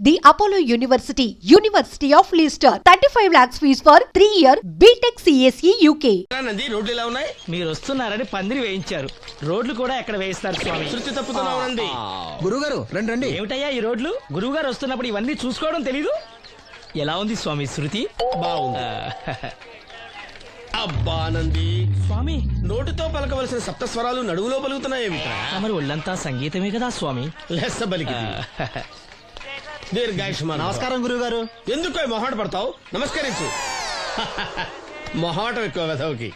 The Apollo University, University of Leicester. 35 lakhs fees for 3-year BTech CSE UK. రోడ్లు ఎలా ఉన్నాయి? మీరు వస్తున్నారని పందిరి వేయించారు. రోడ్లు కూడా ఎక్కడ వేయిస్తారు స్వామి? శృతి తప్పుతున్నావునండి. గురుగారు రండి రండి. ఏమిటయ్యా ఈ రోడ్లు? గురువు గారు వస్తున్నప్పుడు ఇవన్నీ చూసుకోవడం తెలీదు? ఎలా ఉంది స్వామి శృతి? బాగుంది. అబ్బా నంది, స్వామి నోటితో పలకవలసిన సప్తస్వరాలు నడువులో పలుకుతున్నాయేమిట్రా? మరి ఒళ్ళంతా సంగీతమే కదా స్వామి. లెస్స బలికి దీర్ఘాయుష్మాన్. నమస్కారం గురుగారు. ఎందుకో మొహాట పడతావు? నమస్కరించు. మొహాటం ఎక్కువ వెధవుకి.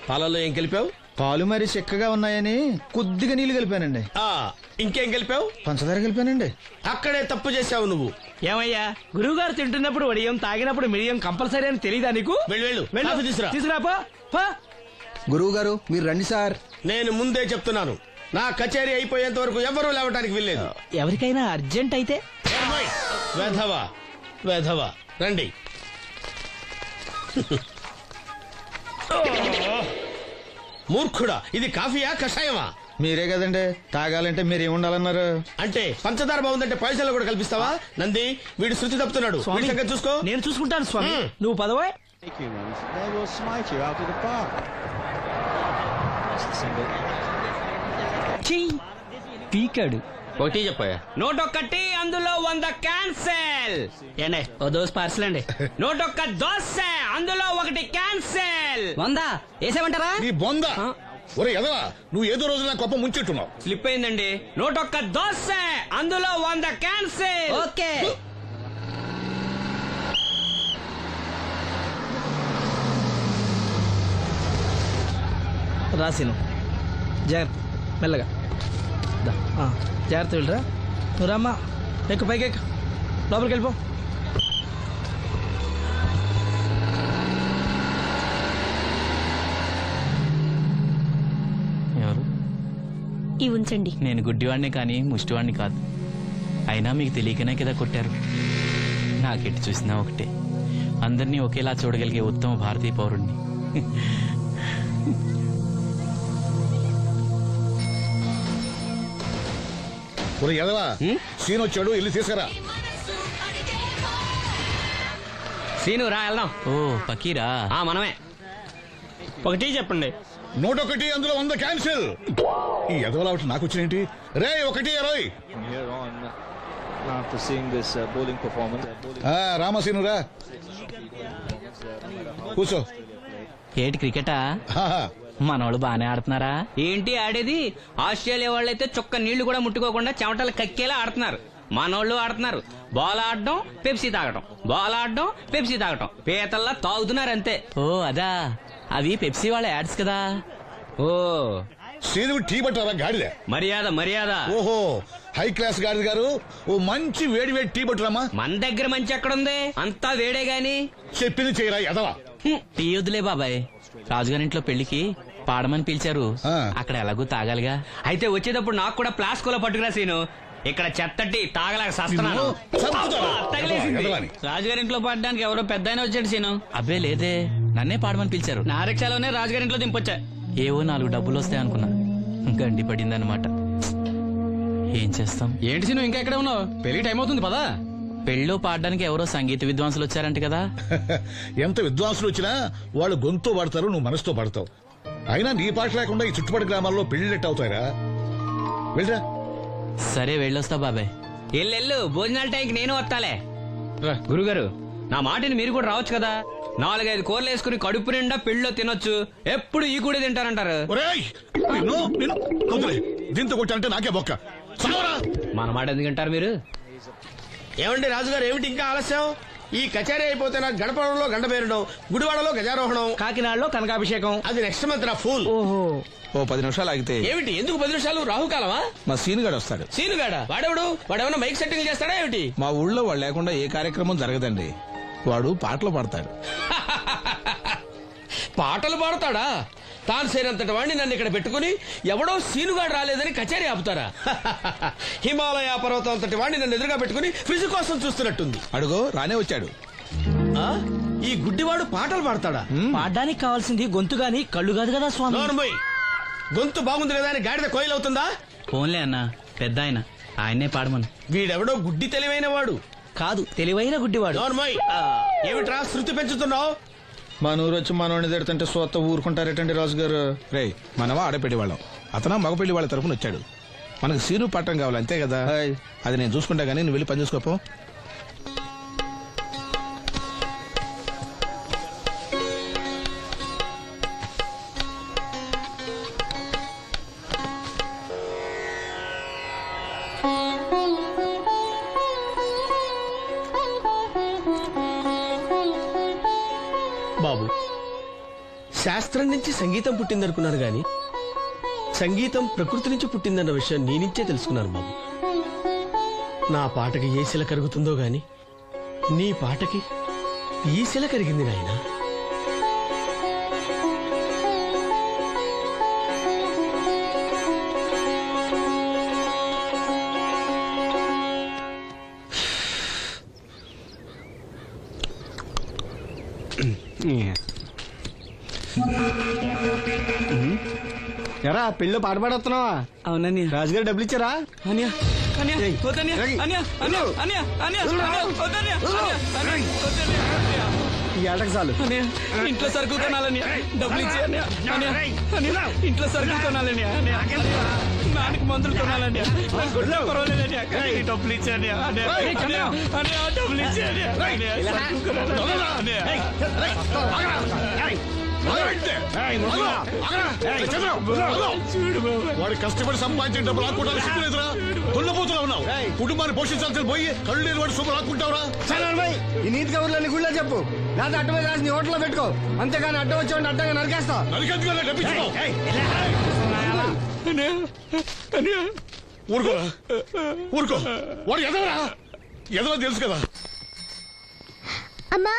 పాలలో ఏం కలిపావు? పాలు మరి చిక్కగా ఉన్నాయని కొద్దిగా నీళ్లు కలిపానండి. ఇంకేం కలిపావు? పంచదార కలిపానండి. అక్కడే తప్పు చేసావు నువ్వు. ఏమయ్యా గురువు గారు తింటున్నప్పుడు వడియం, తాగినప్పుడు మిడియం కంపల్సరీ అని తెలీదా నీకు? వెళ్ళు కాఫీ తీసురా. తీసుకురాపో. గురువు గారు మీరు రండి సార్. నేను ముందే చెప్తున్నాను, నా కచేరీ అయిపోయేంత వరకు ఎవరూ లేవటానికి వెళ్ళలేదు. ఎవరికైనా అర్జెంట్ అయితే వెధవా వెధవా రండి. మూర్ఖుడా, ఇది కాఫీయా కషాయమా? మీరే కదండి తాగాలంటే మీరు ఏముండాలన్నారు? అంటే పంచదార బాగుందంటే పైసలు కూడా కల్పిస్తావా? నంది, వీడు శృతి తప్పుతున్నాడు. వీడి సంగతి చూసుకో. నేను చూసుకుంటాను స్వామి. నువ్వు పదవే. They will smite you out of the park. That's the single. పీకాడు. ఒకటి చెప్పాయా? నోటొక్కటి అందులో 100 క్యాన్సెల్. ఏండే ఓ దోస్ పార్సల్ అండి. నోటొక్క దోశ అందులో 1 క్యాన్సెల్. 100 వేసేమంటారా? నీ బొంద. ఒరే ఎదవా, నువ్వు ఏదో రోజు నా కొప్ప ముంచెట్టున్నావు. స్లిప్ అయిందండి. నోటొక్క దోశ అందులో 100 క్యాన్సెల్. ఓకే. రాసిను జాగ్రత్త, మెల్లగా జాగ్రత్త వెళ్ళరా. నువ్వు రామ్మా, ఎక్కు పైకి ఎక్కు, లోపలికి వెళ్ళిపో. ఎవరు? ఈ ఉంచండి. నేను గుడ్డివాడిని కానీ ముష్టివాడిని కాదు. అయినా మీకు తెలియకనే కదా కొట్టారు. నాకెట్టి చూసినా ఒకటే, అందరినీ ఒకేలా చూడగలిగే ఉత్తమ భారతీయ పౌరుణ్ణి. ఒరే ఎదవా, సీన్ వచ్చాడు, వెళ్ళి తీసుకురా. సీను రా వెళ్దాం. ఓ పకీరా, మనమే. ఒకటి చెప్పండి. నోటొకటి అందులో 100 క్యాన్సిల్. ఈ ఎదవలా ఒకటి నాకు వచ్చినేంటి? రే 1-20. From here on, after seeing this bowling performance, రామసీను రా, కూర్చో. ఏటి క్రికెటా? మనోళ్ళు బానే ఆడుతున్నారా? ఏంటి ఆడేది? ఆస్ట్రేలియా వాళ్ళైతే చొక్క నీళ్లు కూడా ముట్టుకోకుండా చెమటలు కక్కేలా ఆడుతున్నారు. మనోళ్ళు ఆడుతున్నారు బాల్ ఆడడం, పెప్సీ తాగటం, బాల్ ఆడడం, పెప్సీ తాగటం, పీతల్లా తాగుతున్నారు అంతే. ఓ అదా, అవి పెప్సీ వాళ్ళ యాడ్స్ కదా. ఓ సీను టీ పట్టారా గాడిద? మర్యాద మర్యాద. ఓహో, హై క్లాస్ గాడిద గారు, ఓ మంచి వేడి వేడి టీ పట్టురామా. మన దగ్గర మంచి ఎక్కడుంది? అంతా వేడే గాని. చెప్పింది చేయరా ఎదవా. టీ వద్దులే బాబాయ్, రాజుగారింట్లో పెళ్లికి పాడమని పిలిచారు, అక్కడ ఎలాగూ తాగాలిగా. అయితే వచ్చేటప్పుడు నాకు కూడా ప్లాస్కోలో పట్టుకురా సీను. ఇక్కడ చెత్తటి తాగలేక సస్తున్నాను. రాజుగారింట్లో పాడడానికి ఎవరో పెద్ద వచ్చాడు సీను. అబ్బే లేదే, నన్నే పాడమని పిలిచారు. నా రిక్షాలోనే రాజుగారింట్లో దింపొచ్చా. ఏవో 4 డబ్బులు వస్తాయనుకున్నా, గండి పడిందనమాట. ఏం చేస్తాం? ఏంటి సీను ఇంకా ఎక్కడ ఉన్నావు? పెళ్లి టైం అవుతుంది పదా. పెళ్ళిలో పాడడానికి ఎవరో సంగీత విద్వాంసులు వచ్చారంట కదా. ఎంత విద్వాంసులు వచ్చినా వాళ్ళు గొంతు పాడతారు, నువ్వు మనసుతో పాడతావు. అయినా నీ పాట లేకుండా ఈ చుట్టుపక్కల గ్రామాల్లో పెళ్లిళ్ళెట్ అవుతాయిరా. వెళ్ళరా. సరే వెళ్ళొస్తా బాబాయ్. ఎల్లెళ్ళు, భోజనాల టైంకి నేను వస్తాలే. గురుగారు, నా మాటిని మీరు కూడా రావచ్చు కదా. 4-5 కూరలు వేసుకుని కడుపు నిండా పెళ్ళిలో తినొచ్చు. ఎప్పుడు ఈ కూడా తింటారంటారు. దీంతో కొట్టాలంటే నాకే బొక్క. మన మాట ఎందుకు తింటారు మీరు? ఏమండి రాజుగారు, ఏమిటి ఇంకా ఆలస్యం? ఈ కచేరీ అయిపోతే నాకు గణపవరంలో గండ పేరడం, గుడివాడలో గజారోహణం, కాకినాడలో కనకాభిషేకం. అది నెక్స్ట్ మంత్ నా ఫూల్. ఓహో, ఓ 10 నిమిషాలు ఆగితే. ఏమిటి, ఎందుకు 10 నిమిషాలు? రాహుకాలమా? మా సీనుగాడు వస్తాడు. సీనుగాడా? వాడేమన్నా మైక్ సెట్టింగ్ చేస్తాడా ఏమిటి? మా ఊళ్ళో వాడు లేకుండా ఏ కార్యక్రమం జరగదండి. వాడు పాటలు పాడతాడు. పాటలు పాడతాడా? తాను సేనంతటి వాడిని నన్ను ఇక్కడ పెట్టుకుని ఎవడో సీనుగాడు రాలేదని కచేరీ ఆపుతారా? హిమాలయ పర్వతం అంతటి వాడిని నన్ను ఎదురుగా పెట్టుకుని ఫిజు కోసం చూస్తున్నట్టుంది. అడుగో రానే వచ్చాడు. ఈ గుడ్డివాడు పాటలు పాడతాడా? పాడడానికి కావాల్సింది గొంతు గాని కళ్ళు కాదు కదా స్వామి. గొంతు బాగుంది కదా అని గాడిద కోయిలవుతుందా? ఫోన్లే అన్న పెద్ద ఆయన ఆయనే పాడమను. వీడెవడో గుడ్డి తెలివైన వాడు కాదు తెలివైన గుడ్డివాడు. నోర్మోయ్. ఏమిట్రా శృతి పెంచుతున్నావు? మన ఊరు వచ్చి మనోడిని తిడుతుంటే సొత్త ఊరుకుంటారేటండి రాజు గారు. రే మనవా ఆడపెళ్లి వాళ్ళం, అతను మగపెళ్లి వాళ్ళ తరపున వచ్చాడు. మనకు సీను పట్టం కావాలి అంతే కదా. అది నేను చూసుకుంటా గానీ నువ్వు వెళ్ళి పని చూసుకోపో. బాబు, శాస్త్రం నుంచి సంగీతం పుట్టిందనుకున్నాను గాని సంగీతం ప్రకృతి నుంచి పుట్టిందన్న విషయం నీ నుంచే తెలుసుకున్నాను బాబు. నా పాటకి ఏ శిల కరుగుతుందో గాని నీ పాటకి ఈ శిల కరిగింది నాయనా. ఎరా పెళ్ళి పాట పాడుతున్నావా? అవునని రాజుగారు డబ్బులు ఇచ్చారా? ఈ ఏటకు చాలు. ఇంట్లో సరుకులు కొనాలని డబ్బులు ఇచ్చి ఇంట్లో సరుకులు కొనాలని నాన్నకి మందులు కొనాలని పర్వాలేదని డబ్బులు ఇచ్చాను డబ్బులు ఇచ్చాను. వాడు కష్టపడి సంపాదించిన డబ్బు రాకుండా సిగ్గులేదురా? దున్నపోతున్నా ఉన్నావు. కుటుంబాన్ని పోషించాల్సిన పోయి కళ్ళు లేని వాడు శుభ్రం రాకుంటావురా? ఈ నీతి కబుర్లన్నీ గుళ్ళో చెప్పు, లేదా అడ్డమే రాసి నీ హోటల్లో పెట్టుకో. అంతేగాని అడ్డం వచ్చేవాడిని అడ్డంగా నరికేస్తా. నరికెందుకు డబ్బించుకో. ఊరుకోరా, ఊరుకో. వాడు ఎదవరా? ఎదవ తెలుసు కదా. అమ్మా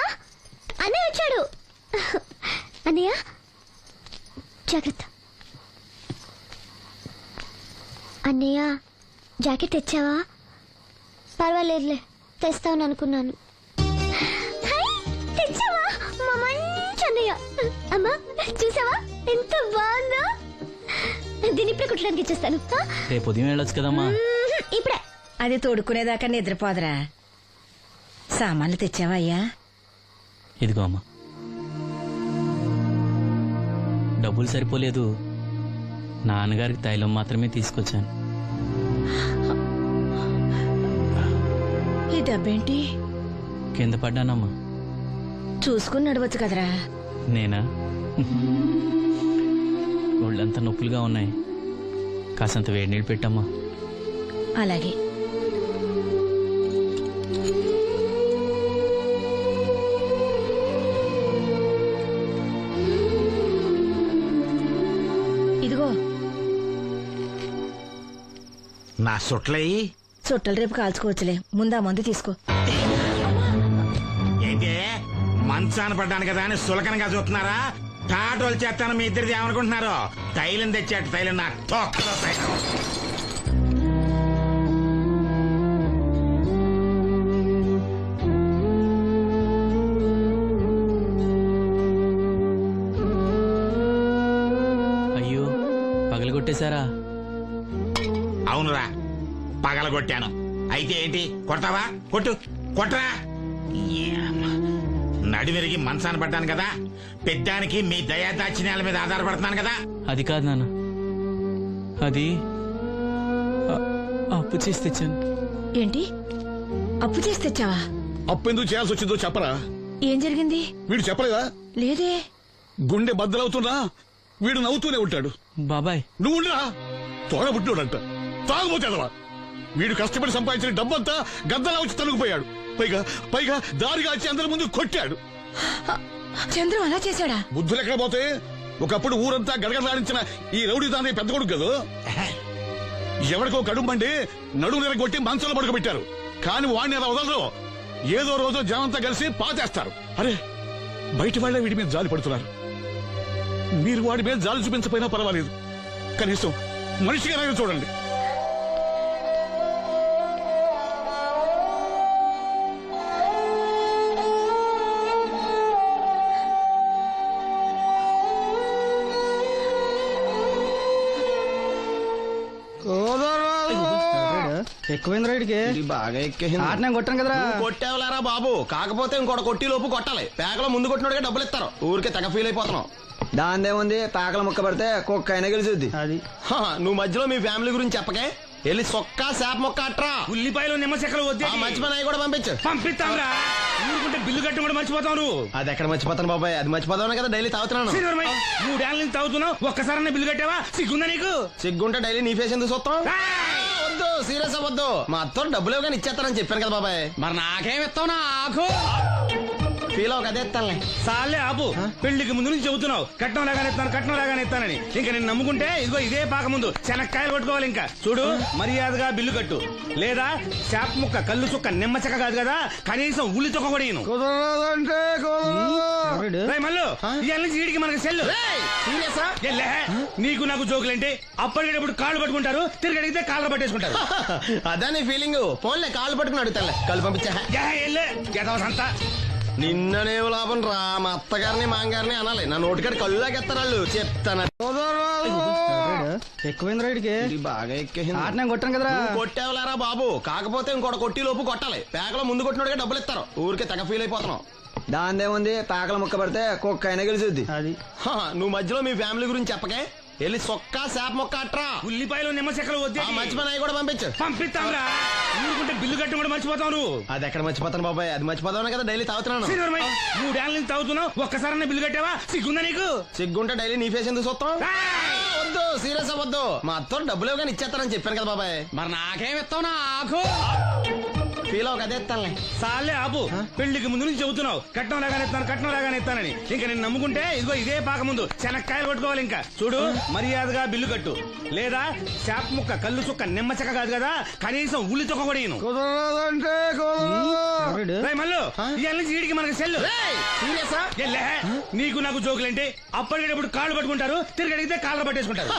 అన్నయ్య వచ్చాడు. అన్నయ్య జాగ్రత్త. అన్నయ్య జాకెట్ తెచ్చావా? పర్వాలేదులే, తెస్తావని అనుకున్నాను. తెచ్చావా? మా మంచి అన్నయ్య. అమ్మా చూసావా ఎంత బాగుందో? దీన్ని ఇప్పుడే కుట్టడానికి ఇచ్చేస్తాను. రేపు ఉదయం వెళ్ళొచ్చు కదమ్మా. ఇప్పుడే. అది తోడుకునేదాకా నిద్రపోదరా. సామాన్లు తెచ్చావా అయ్యా? ఇదిగో అమ్మా. డబ్బులు సరిపోలేదు, నాన్నగారికి తైలం మాత్రమే తీసుకొచ్చాను. ఈ డబ్బేంటి? కింద పడ్డానమ్మా. చూసుకుని నడవచ్చు కదరా. నేనా? ఒళ్ళంతా నొప్పులుగా ఉన్నాయి, కాసంత వేడి నీళ్ళు పెట్టమ్మా. అలాగే. ఇదిగో నా సుట్లయి. చుట్టలు రేపు కాల్చుకోవచ్చులే, ముందా మందు తీసుకో. ఏంటి మంచాన పడ్డాను కదా అని సులకనగా చూస్తున్నారా? టాటోలు చేస్తాను మీ ఇద్దరిది ఏమనుకుంటున్నారు? తైలం తెచ్చాడు, తైలం నా తొక్కలో తైలం. అయ్యో పగలగొట్టేశారా? అవునురా, పగలగొట్టాను. అయితే ఏంటి, కొడతావా? కొట్టు, కొట్టరా. నడివిరిగి మంచాన పడ్డాను కదా, పెద్దానికి మీ దయాదాక్షిణ్యాల మీద ఆధారపడుతున్నాను కదా. అది కాదు నాన్న, అది అప్పు చేసి తెచ్చాను. ఏంటి అప్పు చేసి తెచ్చావా? అప్పు ఎందుకు చేయాల్సి వచ్చిందో చెప్పరా? ఏం జరిగింది? వీడు చెప్పలేదా? లేదే. గుండె బద్దలవుతున్నా వీడు నవ్వుతూనే ఉంటాడు. బాబాయ్ నువ్వు ఉండరా, తోడబుట్టినోడంట, తాగుపోతేదవా. వీడు కష్టపడి సంపాదించిన డబ్బంతా గద్దలా వచ్చి తనుకుపోయాడు. పైగా పైగా దారిగా వచ్చి అందరి ముందు కొట్టాడు. చంద్రం అలా చేశాడా? బుద్ధులు ఎక్కడ పోతే, ఒకప్పుడు ఊరంతా గడగడలాడించిన ఈ రౌడీ తానే పెద్ద కొడుకు కదా. ఎవరికో కడుంబండి నడుము నిరగొట్టి మంచంలో పడుకోబెట్టారు. కానీ వాడిని అలా వదలరు. ఏదో రోజు జనంతా కలిసి పాతేస్తారు. అరే, బయట వాళ్ళే వీడి మీద జాలి పడుతున్నారు. మీరు వాడి మీద జాలి చూపించకపోయినా పర్వాలేదు, కనీసం మనిషిగా చూడండి. కోదు ఎక్కువైంది రైడ్కి బాగా ఎక్కేసింది ఆట నేను కొట్టాను కదరా కొట్టేవలేరా బాబు, కాకపోతే ఇంకోటి కొట్టి లోపు కొట్టాలి. పేకలో ముందు కొట్టినోడిగా డబ్బులు ఇస్తారు. ఊరికే తెగ ఫీల్ అయిపోతున్నావు. దాందేముంది, పేకల ముక్క పడితే కుక్క అయినా గెలిచుద్ది. అది నువ్వు మధ్యలో మీ ఫ్యామిలీ గురించి చెప్పకే. వెళ్ళి సొక్క శాప మొక్క అట్రా. ఉల్లిపాయలు నిమ్మ చెక్కలు వద్దే. మర్చిపోయి కూడా పంపించు. పంపిస్తాంరా. ఊరుకుంటే బిల్లు కట్టి కూడా మర్చిపోతావు నువ్వు. అది ఎక్కడ మర్చిపోతాను బాబాయ్, అది మర్చిపోతాను కదా డైలీ తాగుతున్నాను. 3 ఏళ్ళ నుంచి తాగుతున్నావు, ఒక్కసారి బిల్లు కట్టావా? సిగ్గుందా నీకు? సిగ్గుంటే డైలీ నీ ఫేస్ ఎందుకు చూస్తాం? వద్దు, సీరియస్ అవ్వద్దు. మా అత్త డబ్బులు ఇవ్వగానే ఇచ్చేస్తానని చెప్పాను కదా బాబాయ్. మరి నాకేం ఇస్తావు? నాకు ఫీల్ అవ్వక అదే ఇస్తానులే. సాలే ఆపు. పెళ్లికి ముందు నుంచి చెబుతున్నావు కట్నం లాగానే ఇస్తాను, కట్నం లాగానే ఇస్తానని. ఇంకా నేను నమ్ముకుంటే ఇదిగో ఇదే పాక ముందు శనక్కాయలు పట్టుకోవాలి. ఇంకా చూడు, మర్యాదగా బిల్లు కట్టు, లేదా చేప ముక్క, కళ్ళు చుక్క, నిమ్మ చెక్క కాదు కదా, కనీసం ఉల్లి తొక్క కూడా ఇయ్యను. మళ్ళీ ఇవాళ నుంచి వీడికి మనకి సెల్లు. నీకు నాకు జోకులంటే అప్పటికేటప్పుడు కాళ్ళు పట్టుకుంటారు, తిరిగి అడిగితే కాళ్ళు పట్టేసుకుంటారు. అదే నీ ఫీలింగ్. ఫోన్లే కాళ్ళు పట్టుకుని అడుగుతాలే, కాళ్ళు పంపించా. నిన్ననే లాభం రా. మా అత్తగారిని మాంగారిని అనాలి, నా నోటికాడ కళ్ళులాగెత్తారు వాళ్ళు. చెప్తాను. ఎక్కువైంది రైడ్కి బాగా ఎక్కేసింది ఆట నేను కొట్టాను కదరా. కొట్టేవలేరా బాబు, కాకపోతే ఇంకోటి కొట్టి లోపు కొట్టాలి. పేకలో ముందు కొట్టినోడిగా డబ్బులు ఇస్తారు. ఊరికే తెగ ఫీల్ అయిపోతున్నావు. దాందేముంది, పేకల ముక్క పడితే కుక్క అయినా గెలిచుద్ది. అది నువ్వు మధ్యలో మీ ఫ్యామిలీ గురించి చెప్పకే. వెళ్ళి సొక్క శాప మొక్క అట్రా. ఉల్లిపాయలు నిమ్మ చెక్కలు వద్దే. మర్చిపోయి కూడా పంపించు. పంపిస్తాంరా. ఊరుకుంటే బిల్లు కట్టి కూడా మర్చిపోతావు నువ్వు. అది ఎక్కడ మర్చిపోతాను బాబాయ్, అది మర్చిపోతావు కదా డైలీ తాగుతున్నాను. 3 ఏళ్ళ నుంచి తాగుతున్నావు, ఒక్కసారి బిల్లు కట్టావా? సిగ్గుందా నీకు? సిగ్గుంటే డైలీ నీ ఫేస్ ఎందుకు చూస్తాం? వద్దు, సీరియస్ అవ్వద్దు. మా అత్త డబ్బులు ఇవ్వగానే ఇచ్చేస్తానని చెప్పాను కదా బాబాయ్. మరి నాకేం ఇస్తావు? నాకు ఫీల్ అవ్వక అదే ఇస్తానులే. సాలే ఆపు. పెళ్లికి ముందు నుంచి చెబుతున్నావు కట్నం లాగానే ఇస్తాను, కట్నం లాగానే ఇస్తానని. ఇంకా నేను నమ్ముకుంటే ఇదిగో ఇదే పాక ముందు శనక్కాయలు పట్టుకోవాలి. ఇంకా చూడు, మర్యాదగా బిల్లు కట్టు, లేదా చేప ముక్క, కళ్ళు చుక్క, నిమ్మ చెక్క కాదు కదా, కనీసం ఉల్లి తొక్క కూడా ఇయ్యను. మళ్ళీ ఇవాళ నుంచి వీడికి మనకి సెల్లు. నీకు నాకు జోకులంటే అప్పటికేటప్పుడు కాళ్ళు పట్టుకుంటారు, తిరిగి అడిగితే కాళ్ళు పట్టేసుకుంటారు.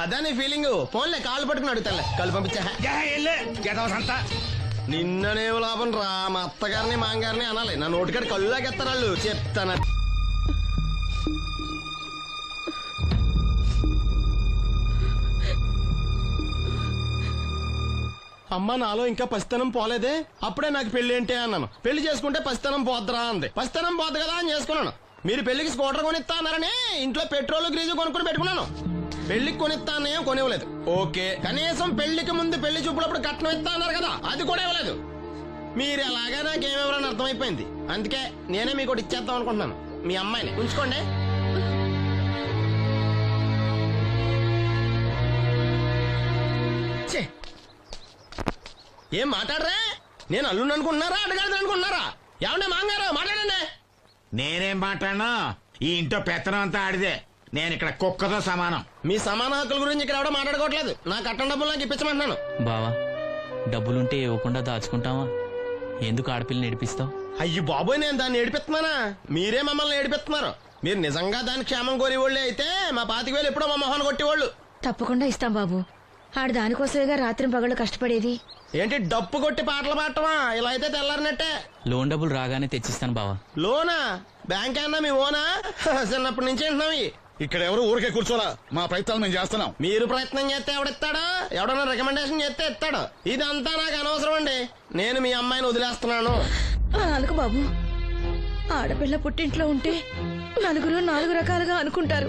అదే నీ ఫీలింగ్. ఫోన్లే కాళ్ళు పట్టుకుని అడుగుతాలే, కాళ్ళు పంపించా. నిన్ననే లాభం రా. మా అత్తగారిని మాంగారిని అనాలి, నా నోటికాడ కళ్ళులాగెత్తారు వాళ్ళు. చెప్తాను. అమ్మ, నాలో ఇంకా పసితనం పోలేదే. అప్పుడే నాకు పెళ్లి ఏంటి అన్నాను. పెళ్లి చేసుకుంటే పసితనం పోద్దురా అంది. పసితనం పోద్దు కదా అని చేసుకున్నాను. మీరు పెళ్లికి స్కూటర్ కొనిస్తా అన్నారని ఇంట్లో పెట్రోల్ గ్రీజు కొనుక్కుని పెట్టుకున్నాను. పెళ్లికి కొనిస్తా అన్నయ్య కొనివ్వలేదు. ఓకే, కనీసం పెళ్లికి ముందు పెళ్లి చూపులప్పుడు కట్నం ఇస్తా అన్నారు కదా, అది కూడా ఇవ్వలేదు. మీరు ఎలాగా నాకేమెవరని అర్థమైపోయింది. అందుకే నేనే మీకు ఒకటి ఇచ్చేద్దాం అనుకుంటున్నాను. మీ అమ్మాయిని ఉంచుకోండి. ఏం మాట్లాడరా? నేను అల్లుండి అనుకుంటున్నారా, అడగాలి అనుకుంటున్నారా? ఏమన్నా మాంగారు మాట్లాడండి. నేనేం మాట్లాడను, ఈ ఇంట్లో పెత్తనం అంతా ఆడిదే. నేను ఇక్కడ కుక్కతో సమానం. మీ సమాన హక్కుల గురించి ఇక్కడ ఎవడో మాట్లాడుకోవట్లేదు. నా కట్టం డబ్బులు నాకు ఇప్పించమంటున్నాను. బావా, డబ్బులుంటే ఇవ్వకుండా దాచుకుంటావా? ఎందుకు ఆడపిల్లని ఏడిపిస్తావు? అయ్యి బాబోయ్, నేను దాన్ని ఏడిపిస్తున్నానా? మీరే మమ్మల్ని ఏడిపిస్తున్నారు. మీరు నిజంగా దాని క్షేమం కోరేవాళ్ళే అయితే మా 25,000 ఎప్పుడో మా మొహాన్ని కొట్టేవాళ్ళు. తప్పకుండా ఇస్తాం బాబు. ఆడు దానికోసమేగా రాత్రి పగళ్ళు కష్టపడేది. ఏంటి డప్పు కొట్టి పాటలు పాడటమా? ఇలా అయితే తెల్లారినట్టే. లోన్ డబ్బులు రాగానే తెచ్చిస్తాను బావా. లోనా? బ్యాంక్ అన్నా మీ ఓనా? చిన్నప్పటి నుంచి వింటున్నావి. ఇక్కడ ఎవరు ఊరికే కూర్చోలా, మా ప్రయత్నాలు మేము చేస్తున్నాం. మీరు ప్రయత్నం చేస్తే ఎవడిస్తాడా? ఎవడన్నా రికమెండేషన్ చేస్తే ఇస్తాడు. ఇదంతా నాకు అనవసరం అండి. నేను మీ అమ్మాయిని వదిలేస్తున్నాను. అలాగ బాబు, ఆడపిల్ల పుట్టింట్లో ఉంటే నలుగురు 4 రకాలుగా అనుకుంటారు.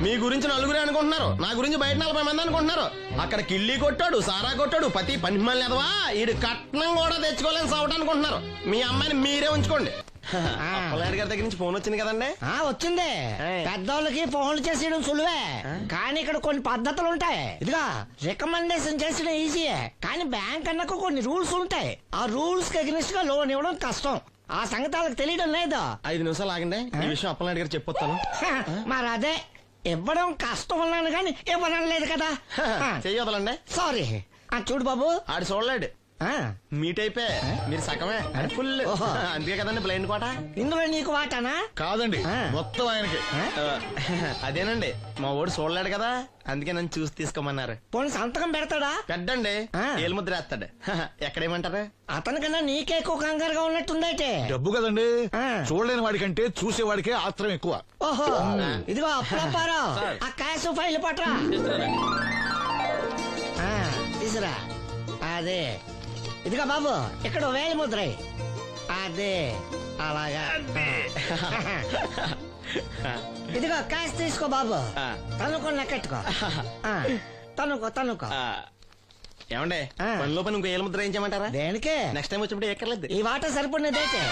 మీ గురించి నలుగురే అనుకుంటున్నారు, నా గురించి బయట 40 మంది అనుకుంటున్నారు. అక్కడ కిళ్ళి కొట్టాడు, సారా కొట్టాడు, పతి పనిమల్ని ఎదవా, ఈడు కట్నం కూడా తెచ్చుకోలేని సవట అనుకుంటున్నారు. మీ అమ్మాయిని మీరే ఉంచుకోండి. అప్పలనాయుడు గారి దగ్గర నుంచి ఫోన్ వచ్చింది కదండి. వచ్చింది. పెద్దోళ్ళకి ఫోన్లు చేసేయడం సులువే, కానీ ఇక్కడ కొన్ని పద్ధతులు ఉంటాయి. ఇదిగా రికమెండేషన్ చేసడం ఈజీయే, కానీ బ్యాంక్ అన్నకు కొన్ని రూల్స్ ఉంటాయి. ఆ రూల్స్ కి అగ్నిస్ట్ గా లోన్ ఇవ్వడం కష్టం. ఆ సంగతి వాళ్ళకి తెలియడం లేదు. 5 నిమిషాలు ఆగండి, ఈ విషయం అప్పలనాయుడు గారు చెప్పొస్తాను. మరి అదే ఇవ్వడం కష్టం ఉన్నాను కానీ ఇవ్వడం లేదు కదా. చెయ్యొదలండి. సారీ. చూడు బాబు, ఆడు చూడలేడు. మీట్ అయిపోయి మీరు సగమే, ఫుల్. అందుకే కదండి బ్లైండ్ కోట. ఇందులో నీకు వాటానా? కాదండి, మొత్తం ఆయనకి. అదేనండి, మా ఓడు చూడలేడు కదా, అందుకే నన్ను చూసి తీసుకోమన్నారు. పోనీ సంతకం పెడతాడా? పెద్దండి, ఏలు ముద్ర వేస్తాడు. ఎక్కడేమంటారు? అతనికన్నా నీకే ఎక్కువ కంగారుగా ఉన్నట్టుందైతే. డబ్బు కదండి, చూడలేని వాడికంటే చూసేవాడికే ఆత్రం ఎక్కువ. ఓహో, ఇదిగో అప్పుడప్పారావు, ఆ క్యాష్ ఫైల్ పట్రా. తీసురా. అదే ఇదిగో బాబు ఇక్కడ వేలి ముద్ర అదే అలాగా ఇదిగో క్యాష్ తీసుకో బాబు తనుకో లెక్కెట్టుకో తనుకో ఏమండే పనిలో పని ఇంకో ఏళ్ళ ముద్ర ఏం చేయమంటారా? దేనికే నెక్స్ట్ టైం వచ్చినప్పుడు ఎక్కర్లేదు. ఈ వాటర్ సరిపడినదైతే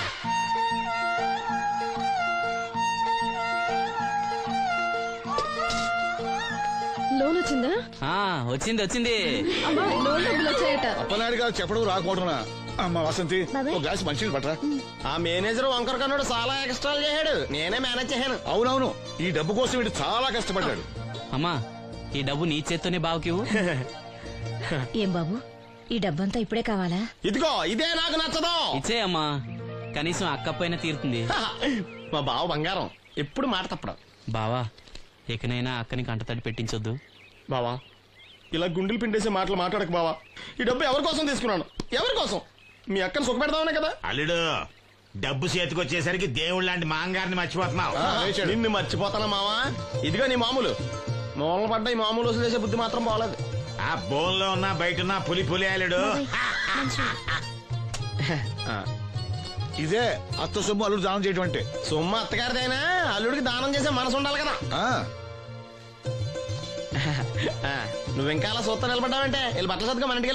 లోన్ వచ్చిందా? వచ్చింది అమ్మా లోన్ డబ్బులు వచ్చాయట. అప్పనాయుడు గారు చెప్పడం రాకపోవడం అమ్మ వసంతి బాబాయ్. ఒక గ్లాస్ మంచినీళ్ళు పట్టరా. ఆ మేనేజర్ వంకర కన్నాడు చాలా ఎక్స్ట్రాలు చేశాడు, నేనే మేనేజ్ చేశాను. అవునవును, ఈ డబ్బు కోసం వీడు చాలా కష్టపడ్డాడు. అమ్మా ఈ డబ్బు నీ చేత్తోనే బావుకివు. ఏం బాబు ఈ డబ్బంతా ఇప్పుడే కావాలా? ఇదిగో ఇదే నాకు నచ్చదు. ఇచ్చే అమ్మా, కనీసం అక్కపైన తీరుతుంది. మా బావ బంగారం, ఎప్పుడు మాట తప్పడం. బావా ఇకనైనా అక్కని కంటతడి పెట్టించొద్దు. బావా ఇలా గుండెలు పిండేసే మాటలు మాట్లాడక బావా. ఈ డబ్బు ఎవరి కోసం తీసుకున్నాను? ఎవరి కోసం? మీ అక్కను సుఖ పెడదామనే కదా. అల్లుడు డబ్బు చేతికి వచ్చేసరికి దేవుడు లాంటి మాంగారిని మర్చిపోతున్నావు. నిన్ను మర్చిపోతానా మావా? ఇదిగో నీ మామూలు మూలన పడ్డ ఈ మామూలు వసూలు చేసే బుద్ధి మాత్రం బాగలేదు. ఆ బోన్లో ఉన్నా బయట ఉన్నా పులి అల్లుడు. ఇదే అత్త సొమ్ము అల్లుడు దానం చేయటం అంటే. సొమ్ము అత్తగారిదైనా అల్లుడికి దానం చేసే మనసు ఉండాలి కదా. నువ్వు ఇంకా అలా సూత్తా నిలబడ్డావంటే వీళ్ళు బట్టల సత్తుగా మన ఇంటికి